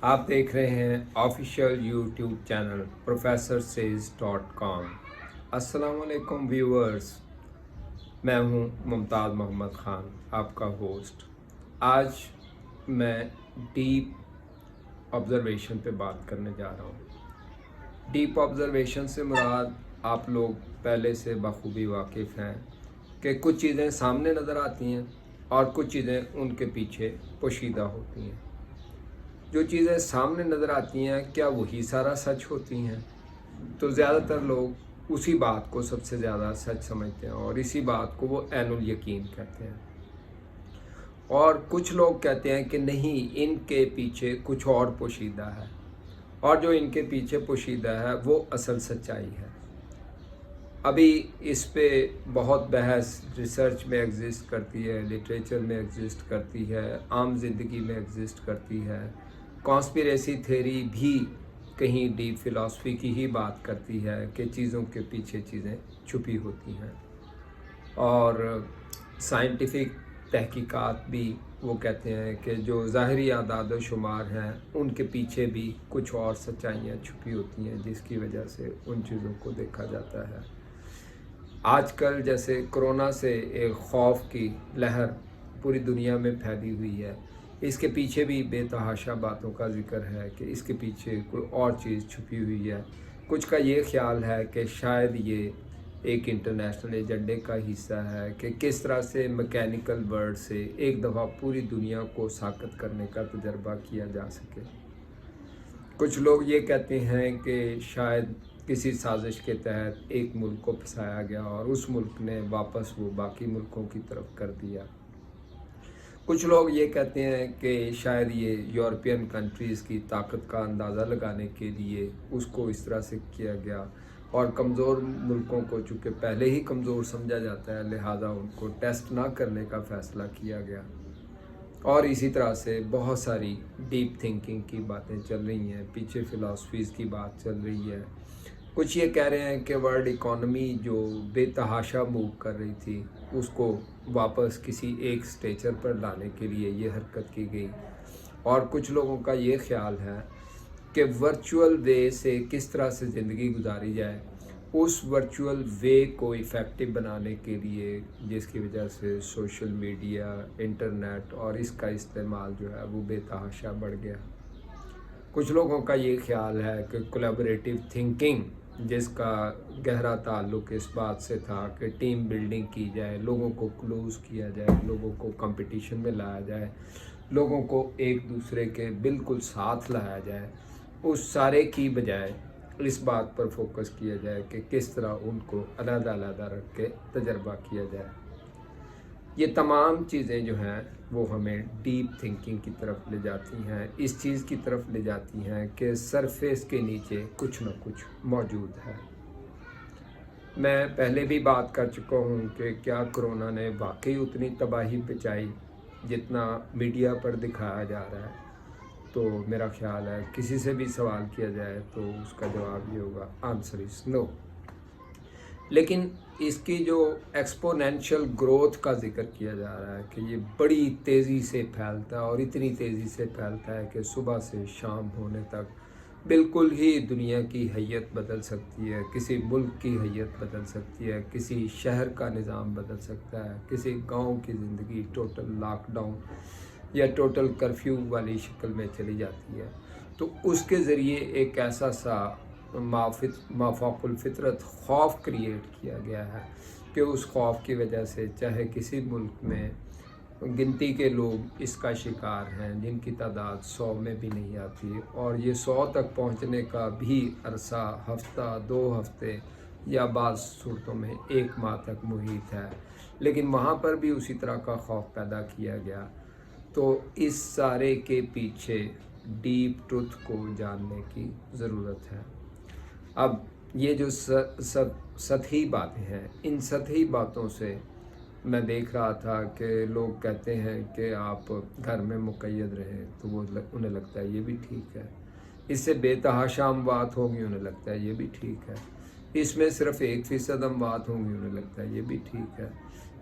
आप देख रहे हैं ऑफिशियल यूट्यूब चैनल professorsays.com। अस्सलाम वालेकुम व्यूअर्स, मैं हूं मुमताज़ मोहम्मद ख़ान, आपका होस्ट। आज मैं डीप ऑब्ज़र्वेशन पे बात करने जा रहा हूं। डीप ऑब्ज़र्वेशन से मुराद आप लोग पहले से बखूबी वाकिफ़ हैं कि कुछ चीज़ें सामने नज़र आती हैं और कुछ चीज़ें उनके पीछे पोशीदा होती हैं। जो चीज़ें सामने नज़र आती हैं, क्या वही सारा सच होती हैं? तो ज़्यादातर लोग उसी बात को सबसे ज़्यादा सच समझते हैं और इसी बात को वो ऐनुल यकीन कहते हैं। और कुछ लोग कहते हैं कि नहीं, इनके पीछे कुछ और पोशीदा है, और जो इनके पीछे पोशीदा है वो असल सच्चाई है। अभी इस पे बहुत बहस रिसर्च में एग्जिस्ट करती है, लिटरेचर में एग्जिस्ट करती है, आम ज़िंदगी में एग्जिस्ट करती है। कॉन्स्पिरेसी थ्योरी भी कहीं डीप फिलॉसफी की ही बात करती है कि चीज़ों के पीछे चीज़ें छुपी होती हैं। और साइंटिफिक तहकीकात भी वो कहते हैं कि जो ज़ाहरी आदाद व शुमार हैं उनके पीछे भी कुछ और सच्चाइयाँ छुपी होती हैं, जिसकी वजह से उन चीज़ों को देखा जाता है। आजकल जैसे कोरोना से एक खौफ की लहर पूरी दुनिया में फैली हुई है, इसके पीछे भी बेतहाशा बातों का ज़िक्र है कि इसके पीछे कोई और चीज़ छुपी हुई है। कुछ का ये ख्याल है कि शायद ये एक इंटरनेशनल एजेंडे का हिस्सा है कि किस तरह से मैकेनिकल वर्ड से एक दफ़ा पूरी दुनिया को साकत करने का तजर्बा किया जा सके। कुछ लोग ये कहते हैं कि शायद किसी साजिश के तहत एक मुल्क को फंसाया गया और उस मुल्क ने वापस वो बाकी मुल्कों की तरफ कर दिया। कुछ लोग ये कहते हैं कि शायद ये यूरोपियन कंट्रीज़ की ताकत का अंदाज़ा लगाने के लिए उसको इस तरह से किया गया और कमज़ोर मुल्कों को चूँकि पहले ही कमज़ोर समझा जाता है, लिहाजा उनको टेस्ट ना करने का फ़ैसला किया गया। और इसी तरह से बहुत सारी डीप थिंकिंग की बातें चल रही हैं, पीछे फ़िलासफ़ीज़ की बात चल रही है। कुछ ये कह रहे हैं कि वर्ल्ड इकॉनमी जो बेतहाशा मूव कर रही थी, उसको वापस किसी एक स्टेचर पर लाने के लिए ये हरकत की गई। और कुछ लोगों का ये ख्याल है कि वर्चुअल वे से किस तरह से ज़िंदगी गुजारी जाए, उस वर्चुअल वे को इफ़ेक्टिव बनाने के लिए, जिसकी वजह से सोशल मीडिया, इंटरनेट और इसका इस्तेमाल जो है वो बेतहाशा बढ़ गया। कुछ लोगों का ये ख्याल है कि कोलैबोरेटिव थिंकिंग, जिसका गहरा ताल्लुक़ इस बात से था कि टीम बिल्डिंग की जाए, लोगों को क्लोज़ किया जाए, लोगों को कंपटीशन में लाया जाए, लोगों को एक दूसरे के बिल्कुल साथ लाया जाए, उस सारे की बजाय इस बात पर फोकस किया जाए कि किस तरह उनको अलग-अलग रख के तजर्बा किया जाए। ये तमाम चीज़ें जो हैं वो हमें डीप थिंकिंग की तरफ ले जाती हैं, इस चीज़ की तरफ ले जाती हैं कि सरफेस के नीचे कुछ न कुछ मौजूद है। मैं पहले भी बात कर चुका हूँ कि क्या कोरोना ने वाकई उतनी तबाही मचाई जितना मीडिया पर दिखाया जा रहा है। तो मेरा ख्याल है किसी से भी सवाल किया जाए तो उसका जवाब ये होगा, आंसर इज़ नो। लेकिन इसकी जो एक्सपोनेंशियल ग्रोथ का ज़िक्र किया जा रहा है कि ये बड़ी तेज़ी से फैलता है और इतनी तेज़ी से फैलता है कि सुबह से शाम होने तक बिल्कुल ही दुनिया की हैयत बदल सकती है, किसी मुल्क की हैयत बदल सकती है, किसी शहर का निज़ाम बदल सकता है, किसी गांव की ज़िंदगी टोटल लॉकडाउन या टोटल कर्फ्यू वाली शक्ल में चली जाती है। तो उसके ज़रिए एक ऐसा सा माफ़ाकुल फ़ितरत खौफ क्रिएट किया गया है कि उस खौफ की वजह से चाहे किसी मुल्क में गिनती के लोग इसका शिकार हैं जिनकी तादाद 100 में भी नहीं आती, और ये 100 तक पहुंचने का भी अरसा हफ्ता, 2 हफ्ते या बाज़ सूरतों में 1 माह तक मुहित है, लेकिन वहाँ पर भी उसी तरह का खौफ पैदा किया गया। तो इस सारे के पीछे डीप ट्रुथ को जानने की ज़रूरत है। अब ये जो सतही बातें हैं, इन सतही बातों से मैं देख रहा था कि लोग कहते हैं कि आप घर में मुक़य्यद रहें, तो वो उन्हें लगता है ये भी ठीक है। इससे बेतहाशा अमवात होंगी, उन्हें लगता है ये भी ठीक है। इसमें सिर्फ़ 1% अमवात होंगी, उन्हें लगता है ये भी ठीक है।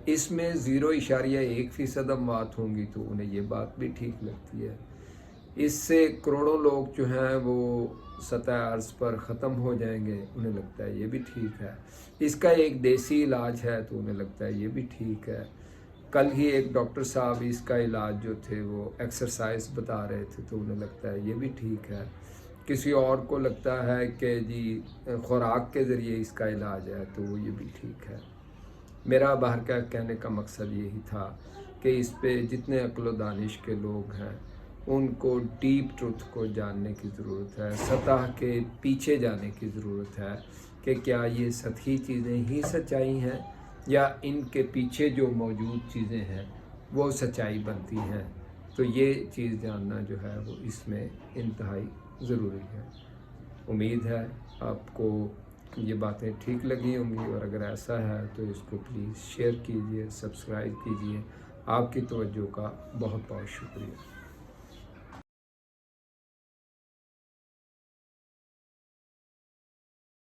इसमें 0.1% अमवात होंगी तो उन्हें ये बात भी ठीक लगती है। इससे करोड़ों लोग जो हैं वो सतह अर्ज़ पर ख़त्म हो जाएंगे, उन्हें लगता है ये भी ठीक है। इसका एक देसी इलाज है तो उन्हें लगता है ये भी ठीक है। कल ही एक डॉक्टर साहब इसका इलाज जो थे वो एक्सरसाइज बता रहे थे तो उन्हें लगता है ये भी ठीक है। किसी और को लगता है कि जी खुराक के ज़रिए इसका इलाज है तो वो ये भी ठीक है। मेरा बाहर का कहने का मकसद यही था कि इस पे जितने अक्ल व दानिश के लोग हैं उनको डीप ट्रुथ को जानने की ज़रूरत है, सतह के पीछे जाने की ज़रूरत है कि क्या ये सतही चीज़ें ही सच्चाई हैं या इनके पीछे जो मौजूद चीज़ें हैं वो सच्चाई बनती हैं। तो ये चीज़ जानना जो है वो इसमें इंतहाई ज़रूरी है। उम्मीद है आपको ये बातें ठीक लगी होंगी, और अगर ऐसा है तो इसको प्लीज़ शेयर कीजिए, सब्सक्राइब कीजिए। आपकी तवज्जो का बहुत बहुत शुक्रिया।